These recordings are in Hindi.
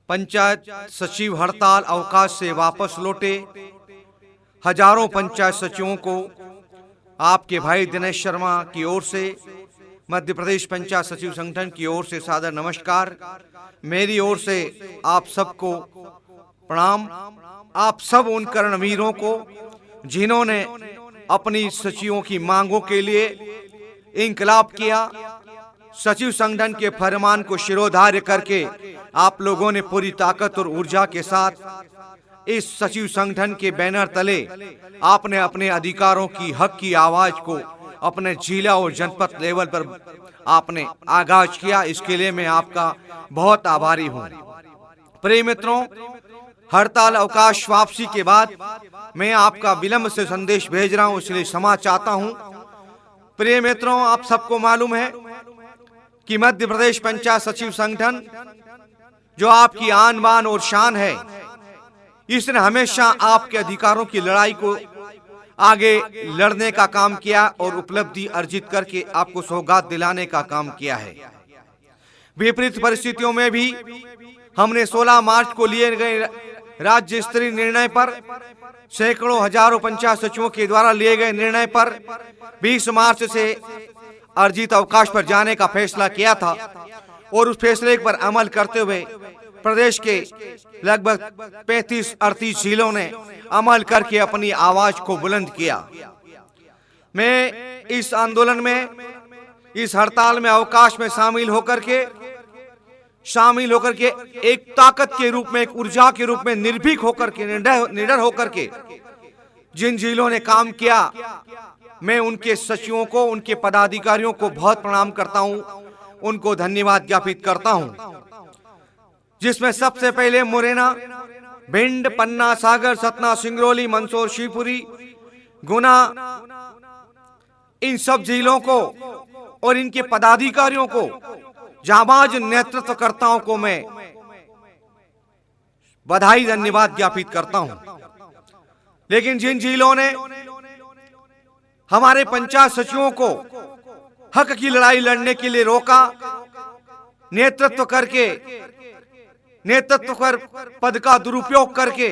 पंचायत सचिव हड़ताल अवकाश से वापस लौटे हजारों पंचायत सचिवों को आपके भाई दिनेश शर्मा की ओर से मध्य प्रदेश पंचायत सचिव संगठन की ओर से सादर नमस्कार। मेरी ओर से आप सबको प्रणाम। आप सब उन कर्मवीरों को जिन्होंने अपनी सचिवों की मांगों के लिए इंकलाब किया, सचिव संगठन के फरमान को शिरोधार्य करके आप लोगों ने पूरी ताकत और ऊर्जा के साथ इस सचिव संगठन के बैनर तले आपने अपने अधिकारों की हक की आवाज को अपने जिला और जनपद लेवल पर आपने आगाज किया। इसके लिए मैं आपका बहुत आभारी हूं। प्रिय मित्रों, हड़ताल अवकाश वापसी के बाद मैं आपका विलंब से संदेश भेज रहा हूं, इसलिए क्षमा चाहता हूं। प्रिय मित्रों, आप सबको मालूम है कि मध्य प्रदेश पंचायत सचिव संगठन जो आपकी आन बान और शान है, इसने हमेशा आपके अधिकारों की लड़ाई को आगे लड़ने का काम किया और उपलब्धि अर्जित करके आपको सौगात दिलाने का काम किया है। विपरीत परिस्थितियों में भी हमने 16 मार्च को लिए गए राज्य स्तरीय निर्णय पर, सैकड़ों हजारों पंचायत सचिवों के द्वारा लिए गए निर्णय पर 20 मार्च से अर्जित अवकाश पर जाने का फैसला किया था और उस फैसले पर अमल करते हुए प्रदेश के लगभग 35-38 जिलों ने अमल करके अपनी आवाज को बुलंद किया। मैं इस आंदोलन में, इस हड़ताल में, अवकाश में शामिल होकर के एक ताकत के रूप में, एक ऊर्जा के रूप में, निर्भीक होकर के, निडर होकर के जिन जिलों ने काम किया, मैं उनके सचिवों को, उनके पदाधिकारियों को बहुत प्रणाम करता हूं, उनको धन्यवाद ज्ञापित करता हूं। जिसमें सबसे पहले मुरैना, भिंड, पन्ना, सागर, सतना, सिंगरौली, मंदसौर, शिवपुरी, गुना, इन सब जिलों को और इनके पदाधिकारियों को, जाबाज नेतृत्वकर्ताओं को मैं बधाई, धन्यवाद ज्ञापित करता हूं। लेकिन जिन जिलों ने हमारे पंचायत सचिवों को हक की लड़ाई लड़ने के लिए रोका, नेतृत्व कर पद का दुरुपयोग करके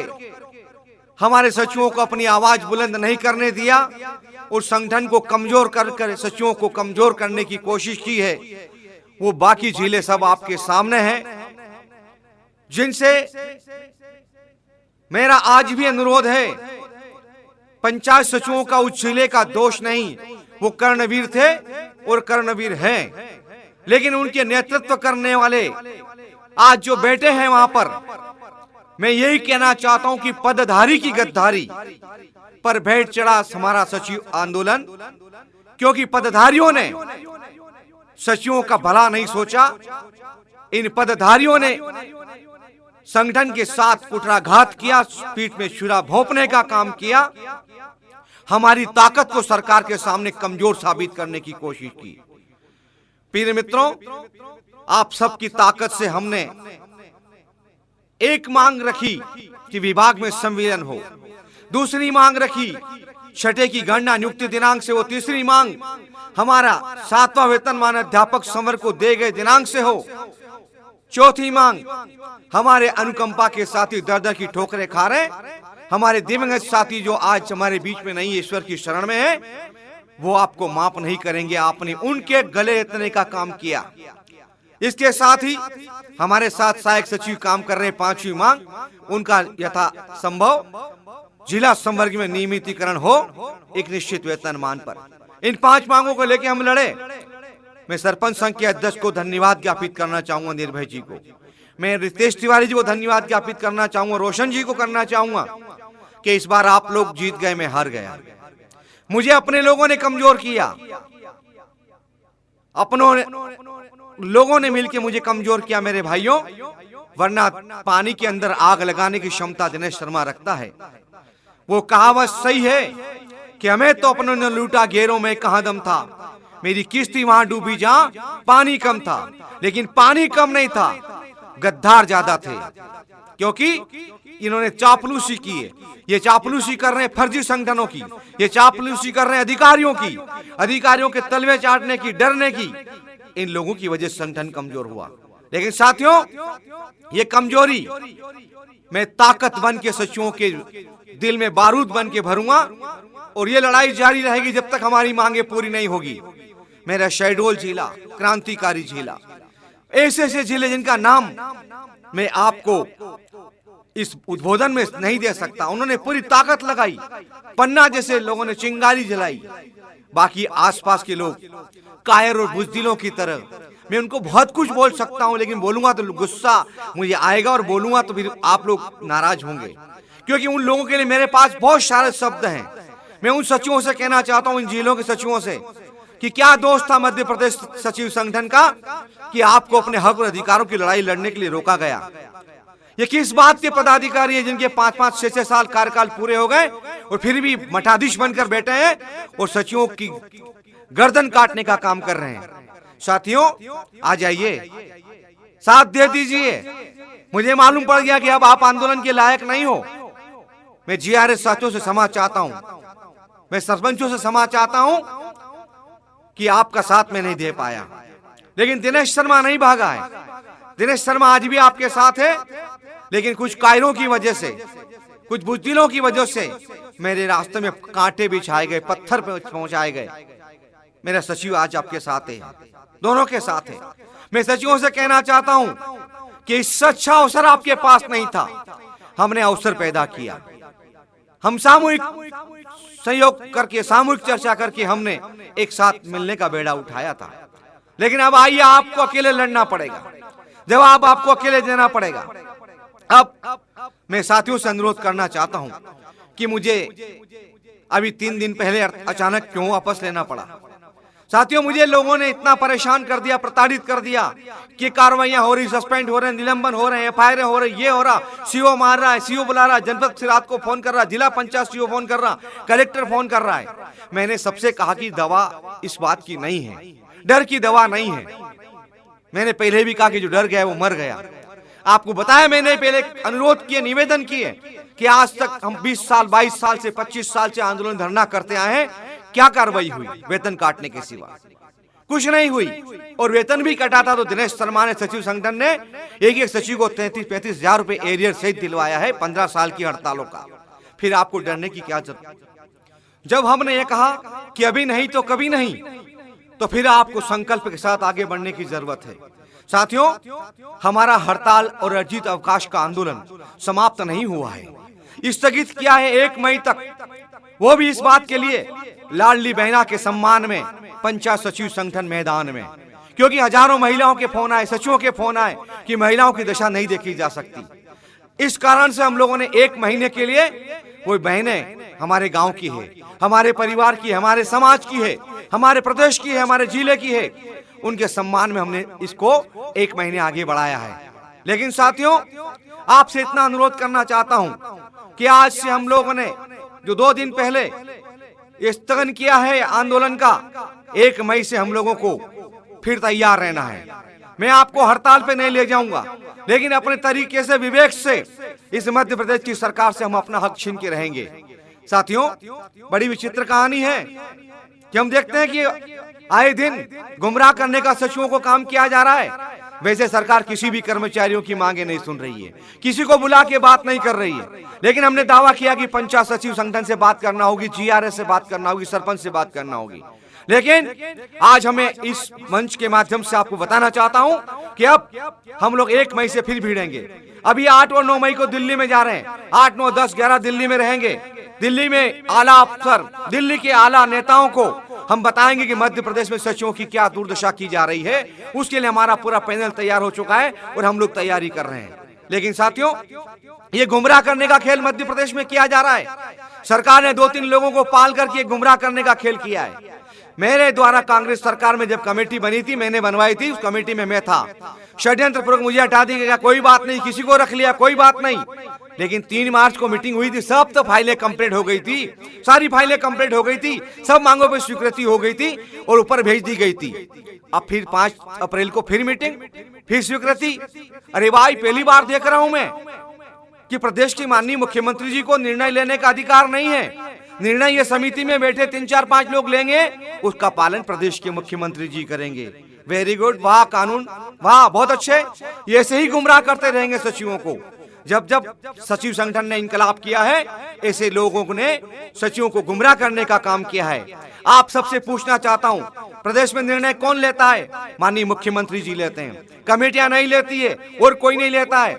हमारे सचिवों को अपनी आवाज बुलंद नहीं करने दिया और संगठन को कमजोर कर सचिवों को कमजोर करने की कोशिश की है, वो बाकी जिले सब आपके सामने हैं, जिनसे मेरा आज भी अनुरोध है। पंचायत सचिवों का उस जिले का दोष नहीं, वो कर्णवीर थे और कर्णवीर हैं, लेकिन उनके नेतृत्व करने वाले आज जो बैठे हैं वहां पर, मैं यही कहना चाहता हूं कि पदधारी की गद्दारी पर बैठ चढ़ा हमारा सचिव आंदोलन, क्योंकि पदधारियों ने सचिवों का भला नहीं सोचा। इन पदधारियों ने संगठन के साथ कुटराघात किया, पीठ में छुरा भोंपने का काम किया, हमारी ताकत को सरकार के सामने कमजोर साबित करने की कोशिश की। प्रिय मित्रों, आप सबकी ताकत से हमने एक मांग रखी कि विभाग में संविलियन हो, दूसरी मांग रखी छठे की गणना नियुक्ति दिनांक से हो, तीसरी मांग हमारा 7वां वेतनमान अध्यापक संवर्ग को दिए गए दिनांक से हो, चौथी मांग हमारे अनुकंपा के साथी दर की ठोकरें खा रहे, हमारे दिवंगत साथी जो आज हमारे बीच में नहीं, ईश्वर की शरण में है, वो आपको माफ नहीं करेंगे। आपने उनके गले इतने का काम किया। इसके साथ ही हमारे साथ सहायक सचिव काम कर रहे, 5वीं मांग, उनका यथा संभव जिला संवर्ग में नियमितीकरण हो एक निश्चित वेतनमान पर। इन 5 मांगों को लेकर हम लड़े। मैं सरपंच संघ के अध्यक्ष को धन्यवाद ज्ञापित करना चाहूंगा, निर्भय जी को, मैं रितेश तिवारी जी को धन्यवाद ज्ञापित करना चाहूंगा, रोशन जी को करना चाहूंगा कि इस बार आप लोग जीत गए, मैं हार गया। मुझे अपने लोगों ने कमजोर किया, अपनों लोगों ने मिलकर मुझे कमजोर किया मेरे भाइयों, वरना पानी के अंदर आग लगाने की क्षमता दिनेश शर्मा रखता है। वो कहावत सही है कि हमें तो अपनों ने लूटा, घेरों में कहां दम था, मेरी किश्ती वहां डूबी जहां पानी कम था। लेकिन पानी कम नहीं था, गद्दार ज्यादा थे, क्योंकि इन्होंने चापलूसी की है। ये चापलूसी कर रहे हैं फर्जी संगठनों की, ये चापलूसी कर रहे हैं अधिकारियों की, अधिकारियों के तलवे चाटने की, डरने की। इन लोगों की वजह से संगठन कमजोर हुआ। लेकिन साथियों, ये कमजोरी मैं ताकत बन के सचिवों के दिल में बारूद बन के भरूंगा और ये लड़ाई जारी रहेगी जब तक हमारी मांगे पूरी नहीं होगी। मेरा शहडोल जिला क्रांतिकारी जिला, ऐसे ऐसे जिले जिनका नाम मैं आपको इस उद्बोधन में नहीं दे सकता। उन्होंने पूरी ताकत लगाई, पन्ना जैसे लोगों ने चिंगारी जलाई। बाकी आसपास के लोग कायर और बुजदिलों की तरह, मैं उनको बहुत कुछ बोल सकता हूं, लेकिन बोलूंगा तो गुस्सा मुझे आएगा और बोलूंगा तो फिर आप लोग नाराज होंगे, क्योंकि उन लोगों के लिए मेरे पास बहुत सारे शब्द हैं। मैं उन सचिवों से कहना चाहता हूं, इन जिलों के सचिवों से, कि क्या दोष था मध्य प्रदेश सचिव संगठन का कि आपको अपने हक और अधिकारों की लड़ाई लड़ने के लिए रोका गया। ये किस बात के पदाधिकारी हैं जिनके 5-5, 6-6 साल कार्यकाल पूरे हो गए और फिर भी मठाधीश बनकर बैठे हैं और सचिवों की गर्दन काटने का काम कर रहे हैं। साथियों, आ जाइए, साथ दे दीजिए। मुझे मालूम पड़ गया कि अब आप आंदोलन के लायक नहीं हो। मैं जीआरएस साथियों से क्षमा चाहता हूं, मैं सरपंचों से क्षमा चाहता हूं कि आपका साथ में नहीं दे पाया, लेकिन दिनेश शर्मा नहीं भागा है। दिनेश शर्मा आज भी आपके साथ है, लेकिन कुछ कायरों की वजह से, कुछ बुजदिलों की वजह से मेरे रास्ते में कांटे बिछाए गए, पत्थर पे पहुंचाए गए। मेरा सचिव आज आपके साथ है, दोनों के साथ है। मैं सचिवों से कहना चाहता हूं कि इससे अच्छा अवसर आपके पास नहीं था, हमने अवसर पैदा किया। हम सामूहिक सहयोग करके, सामूहिक चर्चा करके हमने एक साथ मिलने का बेड़ा उठाया था, लेकिन अब आइए, आपको अकेले लड़ना पड़ेगा, जवाब आपको अकेले देना पड़ेगा। अब मैं साथियों से अनुरोध करना चाहता हूं कि मुझे अभी 3 दिन पहले अचानक क्यों वापस लेना पड़ा। साथियों, मुझे लोगों ने इतना परेशान कर दिया, प्रताड़ित कर दिया कि कार्रवाइयां हो रही, सस्पेंड हो रहे हैं, निलंबन हो रहे हैं, एफआईआर हो रही, ये हो रहा, सीओ मार रहा है, सीओ बुला रहा है, जनपद से रात को फोन कर रहा, जिला पंचायत सीओ फोन कर रहा, कलेक्टर फोन कर रहा है। मैंने सबसे कहा कि दवा इस बात की नहीं है, डर की दवा नहीं है। मैंने पहले भी कहा कि जो डर गया वो मर गया। आपको बताया, मैंने पहले अनुरोध किए, निवेदन किए कि आज तक हम 20 साल, 22 साल से, 25 साल से आंदोलन धरना करते आए हैं, क्या कार्रवाई हुई? वेतन काटने के सिवा कुछ नहीं हुई। और वेतन भी कटा था तो दिनेश शर्मा ने, सचिव संगठन ने एक सचिव को 33-35 हजार रुपए एरियर सहित दिलवाया है 15 साल की हड़तालों का। फिर आपको डरने की क्या जरूरत? जब हमने ये कहा कि अभी नहीं तो कभी नहीं, तो फिर आपको संकल्प के साथ आगे बढ़ने की जरूरत है। साथियों, हमारा हड़ताल और अर्जित अवकाश का आंदोलन समाप्त नहीं हुआ है, स्थगित किया है 1 मई तक। वो भी इस बात के लिए, लाडली बहना के सम्मान में पंचायत सचिव संगठन मैदान में, क्योंकि हजारों महिलाओं के फोन आए, सचिवों के फोन आए कि महिलाओं की दशा नहीं देखी जा सकती। इस कारण से हम लोगों ने 1 महीने के लिए, वो बहनें हमारे गांव की है, हमारे परिवार की, हमारे समाज की है, हमारे प्रदेश की है, हमारे जिले की है, उनके सम्मान में हमने इसको 1 महीने आगे बढ़ाया है। लेकिन साथियों, आपसे इतना अनुरोध करना चाहता हूं कि आज से हम लोगों ने जो 2 दिन पहले स्थगन किया है आंदोलन का, 1 मई से हम लोगों को फिर तैयार रहना है। मैं आपको हड़ताल पे नहीं ले जाऊंगा, लेकिन अपने तरीके से, विवेक से इस मध्य प्रदेश की सरकार से हम अपना हक छीन के रहेंगे। साथियों, बड़ी विचित्र कहानी है कि हम देखते हैं कि आए दिन गुमराह करने का सचिवों को काम किया जा रहा है। वैसे सरकार किसी भी कर्मचारियों की मांगे नहीं सुन रही है, किसी को बुला के बात नहीं कर रही है। लेकिन हमने दावा किया कि पंचायत सचिव संगठन से बात करना होगी, जीआरएस से बात करना होगी, सरपंच से बात करना होगी। लेकिन आज हमें इस मंच के माध्यम से आपको बताना चाहता हूं कि अब हम लोग 1 मई से फिर भिड़ेंगे। अभी 8 और 9 मई को दिल्ली में जा रहे हैं, 8, 9, 10, 11 दिल्ली में रहेंगे। दिल्ली में आला अफसर, दिल्ली के आला नेताओं को हम बताएंगे कि मध्य प्रदेश में सचिवों की क्या दुर्दशा की जा रही है। उसके लिए हमारा पूरा पैनल तैयार हो चुका है और हम लोग तैयारी कर रहे हैं। लेकिन साथियों, ये गुमराह करने का खेल मध्य प्रदेश में किया जा रहा है। सरकार ने 2-3 लोगों को पाल करके गुमराह करने का खेल किया है। मेरे द्वारा कांग्रेस सरकार में जब कमेटी बनी थी, मैंने बनवाई थी, उस कमेटी में मैं था। षड्यंत्र पूर्वक मुझे हटा दिया गया, कोई बात नहीं, किसी को रख लिया, कोई बात नहीं। लेकिन 3 मार्च को मीटिंग हुई थी, सब तो फाइलें कंप्लीट हो गई थी, सारी फाइलें कंप्लीट हो गई थी, सब मांगों पर स्वीकृति हो गई थी और ऊपर भेज दी गई थी। अब फिर 5 अप्रैल को फिर मीटिंग, फिर स्वीकृति। अरे भाई, पहली बार देख रहा हूं मैं कि प्रदेश के माननीय मुख्यमंत्री जी को निर्णय लेने का अधिकार नहीं है। निर्णय ये समिति में बैठे 3, 4, 5 लोग लेंगे, उसका पालन प्रदेश के मुख्यमंत्री जी करेंगे। वेरी गुड, वाह कानून, वाह बहुत अच्छे। ये ऐसे ही गुमराह करते रहेंगे सचिवों को। जब जब सचिव संगठन ने इनकलाब किया है, ऐसे लोगों ने सचिवों को गुमराह करने का काम किया है। आप सबसे पूछना चाहता हूं, प्रदेश में निर्णय कौन लेता है? माननीय मुख्यमंत्री जी लेते हैं, कमेटियां नहीं लेती है और कोई नहीं लेता है।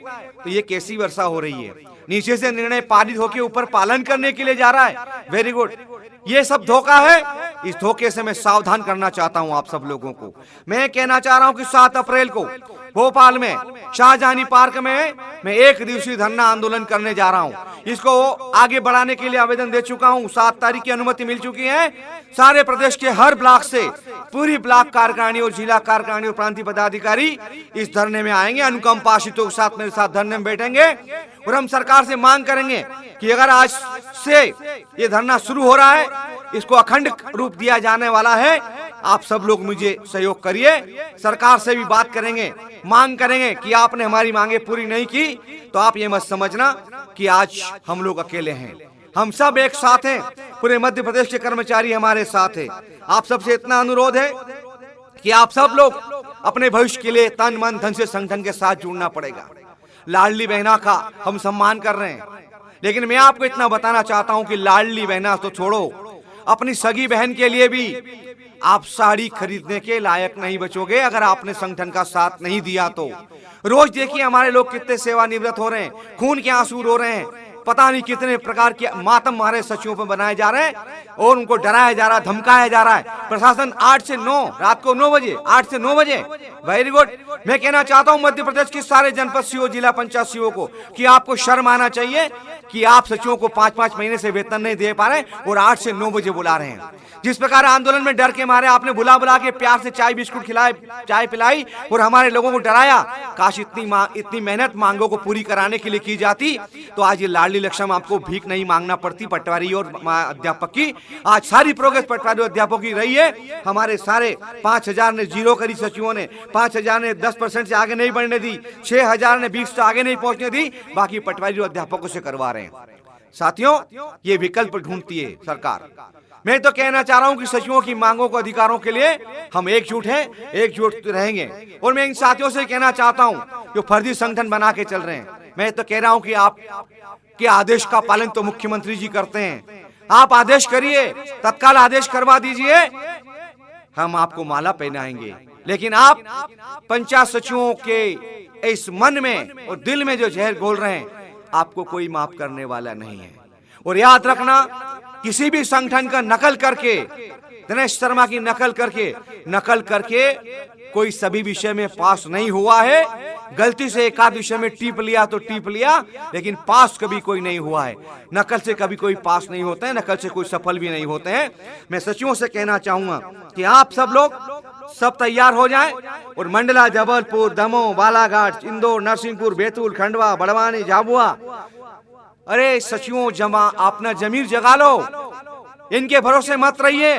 तो ये कैसी वर्षा हो रही है? नीचे से निर्णय पारित होकर ऊपर पालन करने के लिए जा रहा है। वेरी गुड, ये सब धोखा है। इस धोखे से मैं सावधान करना चाहता हूं आप सब लोगों को। मैं कहना चाह रहा हूं कि 7 अप्रैल को भोपाल में शाहजहानी पार्क में मैं 1 दिवसीय धरना आंदोलन करने जा रहा हूं। इसको आगे बढ़ाने के लिए आवेदन दे चुका हूं। 7 तारीख की अनुमति मिल चुकी है। सारे प्रदेश के हर ब्लॉक से पूरी ब्लॉक कार्यकारिणी और जिला कार्यकारिणी और प्रांतीय पदाधिकारी इस धरने में आएंगे। अनुकंपाशितों के साथ मेरे साथ धरने में बैठेंगे और हम सरकार से मांग करेंगे कि अगर आज से ये धरना शुरू हो रहा है, इसको अखंड रूप दिया जाने वाला है। आप सब लोग मुझे सहयोग करिए। सरकार से भी बात करेंगे, मांग करेंगे कि आपने हमारी मांगे पूरी नहीं की तो आप ये मत समझना कि आज हम लोग अकेले हैं। हम सब एक साथ हैं। पूरे मध्य प्रदेश के कर्मचारी हमारे साथ हैं। आप सबसे इतना अनुरोध है कि आप सब लोग अपने भविष्य के लिए तन मन धन से संगठन के साथ जुड़ना पड़ेगा। लाडली बहना का हम सम्मान कर रहे हैं, लेकिन मैं आपको इतना बताना चाहता हूं कि लाडली बहना तो छोड़ो, अपनी सगी बहन के लिए भी आप साड़ी खरीदने के लायक नहीं बचोगे अगर आपने संगठन का साथ नहीं दिया तो। रोज देखिए हमारे लोग कितने सेवानिवृत्त हो रहे हैं, खून के आंसू रो रहे हैं। पता नहीं कितने प्रकार के मातम हमारे सचिवों पर बनाए जा रहे हैं और उनको डराया जा रहा है, धमकाया जा रहा है। प्रशासन 8 से 9 रात को 9 बजे 8 से 9 बजे। वेरी गुड, मैं कहना चाहता हूं मध्य प्रदेश के सारे जनपद सीओ, जिला पंचायत सीओ को कि आपको शर्म आना चाहिए कि आप सचिवों को 5-5 महीने से वेतन नहीं दे पा रहे और 8 से 9 बजे बुला रहे हैं। जिस प्रकार आंदोलन में डर के मारे आपने बुला बुला के प्यार से चाय बिस्कुट खिलाए, चाय पिलाई और हमारे लोगों को डराया। काश इतनी मेहनत मांगों को पूरी कराने के लिए की जाती तो आज ये लाडली लक्ष्म आपको भीख नहीं मांगना पड़ती पटवारी और अध्यापक की। आज सारी प्रोग्रेस पटवारी और अध्यापकों की रही है। हमारे सारे 5000 ने जीरो करी सचिवों ने, 5000 ने 10% से आगे नहीं बढ़ने दी, 6000 ने 20 से आगे नहीं पहुंचने दी, बाकी पटवारी और अध्यापकों से करवा रहे हैं। साथियों, ये विकल्प ढूंढती है सरकार। मैं तो कहना चाह रहा हूं कि सचिवों की मांगों को अधिकारों के लिए हम एकजुट हैं, एकजुट रहेंगे। और मैं इन साथियों से कहना चाहता हूं जो फर्जी संगठन बना के चल रहे हैं, मैं तो कह रहा हूं कि आप के आदेश का पालन तो मुख्यमंत्री जी करते हैं। आप आदेश करिए, तत्काल आदेश करवा दीजिए, हम आपको माला पहनाएंगे। लेकिन आप पंचायत सचिवों के इस मन में और दिल में जो जहर घोल रहे हैं, आपको कोई माफ करने वाला नहीं है। और याद रखना, किसी भी संगठन का नकल करके, दिनेश शर्मा की नकल करके कोई सभी विषय में पास नहीं हुआ है। गलती से एक आध विषय में टीप लिया तो टीप लिया, लेकिन पास कभी कोई नहीं हुआ है। नकल से कभी कोई पास नहीं होते हैं, नकल से कोई सफल भी नहीं होते हैं। मैं सचिवों से कहना चाहूंगा कि आप सब लोग सब तैयार हो जाएं और मंडला, जबलपुर, दमोह, बालाघाट, इंदौर, नरसिंहपुर, बैतूल, खंडवा, बड़वानी, झाबुआ, अरे सचिवों जमा अपना जमीर जगा लो। इनके भरोसे मत रहिए।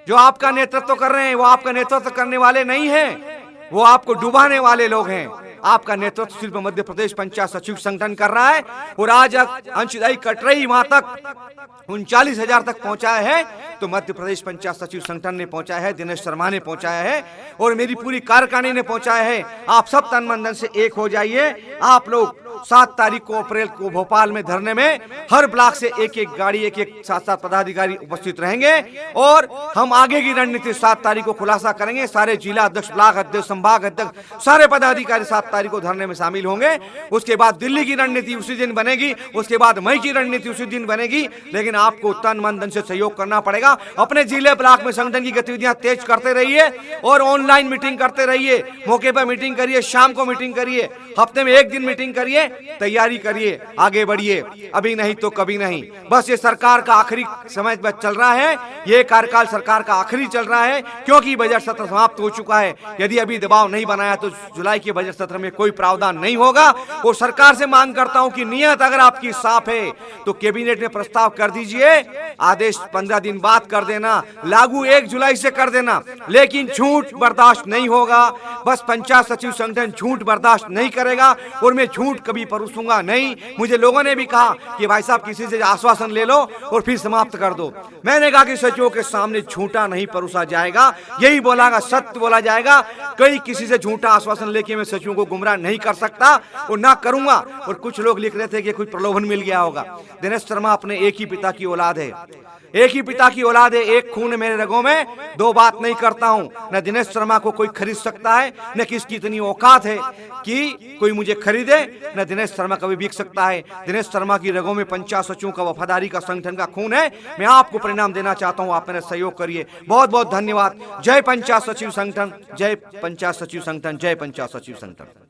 जो आपका नेतृत्व कर रहे हैं वो आपका नेतृत्व करने वाले नहीं हैं, वो आपको डुबाने वाले लोग हैं। आपका नेतृत्व सिर्फ मध्य प्रदेश पंचायत सचिव संगठन कर रहा है और आज अंशदायी कटरई वहां तक 39,000 तक पहुंचाया है तो मध्य प्रदेश पंचायत सचिव संगठन ने पहुंचाया है, दिनेश शर्मा ने पहुंचाया है और मेरी पूरी कार्यकारिणी ने पहुंचाया है। आप सब तन मन धन से एक हो जाइए। आप लोग 7 तारीख को अप्रैल को भोपाल में धरने में हर ब्लॉक से एक एक गाड़ी, एक एक 7-7 पदाधिकारी उपस्थित रहेंगे और हम आगे की रणनीति 7 तारीख को खुलासा करेंगे। सारे जिला अध्यक्ष, ब्लॉक अध्यक्ष, संभाग अध्यक्ष, सारे पदाधिकारी 7 तारीख को धरने में शामिल होंगे। उसके बाद दिल्ली की रणनीति उसी दिन बनेगी, उसके बाद मई की रणनीति उसी दिन बनेगी। लेकिन आपको तन मन धन से सहयोग करना पड़ेगा। अपने जिले ब्लॉक में संगठन की गतिविधियां तेज करते रहिए और ऑनलाइन मीटिंग करते रहिए। मौके पर मीटिंग करिए, शाम को मीटिंग करिए, हफ्ते में 1 दिन मीटिंग करिए, तैयारी करिए, आगे बढ़िए। अभी नहीं तो कभी नहीं। बस ये सरकार का आखिरी समय चल रहा है, ये कार्यकाल सरकार का आखिरी चल रहा है क्योंकि बजट सत्र समाप्त हो चुका है। यदि अभी दबाव नहीं बनाया तो जुलाई के बजट सत्र में कोई प्रावधान नहीं होगा। और सरकार से मांग करता हूं कि नियत अगर आपकी साफ है तो कैबिनेट में प्रस्ताव कर दीजिए, आदेश 15 दिन बाद कर देना, लागू 1 जुलाई से कर देना। लेकिन झूठ बर्दाश्त नहीं होगा। बस पंचायत सचिव संगठन झूठ बर्दाश्त नहीं करेगा और मैं झूठ कभी परोसूंगा नहीं। मुझे लोगों ने भी कहा कि भाई साहब किसी से आश्वासन ले लो और फिर समाप्त कर दो। मैंने कहा कि सचिवों के सामने झूठा नहीं परोसा जाएगा, यही बोलागा, सत्य बोला जाएगा। कई किसी से झूठा आश्वासन लेके मैं सचिवों को गुमराह नहीं कर सकता और ना करूंगा। और कुछ लोग लिख रहे थे कि कुछ प्रलोभन मिल गया होगा। दिनेश शर्मा अपने एक ही पिता की औलाद है, एक ही पिता की औलाद है, एक खून है मेरे रगों में, दो बात नहीं करता हूं। न दिनेश शर्मा को कोई खरीद सकता है, न किसकी इतनी औकात है कि कोई मुझे खरीदे, न दिनेश शर्मा कभी बिक सकता है। दिनेश शर्मा की रगों में पंचायत सचिवों का वफादारी का संगठन का खून है। मैं आपको परिणाम देना चाहता हूं, आप मेरा सहयोग करिए। बहुत बहुत धन्यवाद। जय पंचायत सचिव संगठन, जय पंचायत सचिव संगठन, जय पंचायत सचिव संगठन।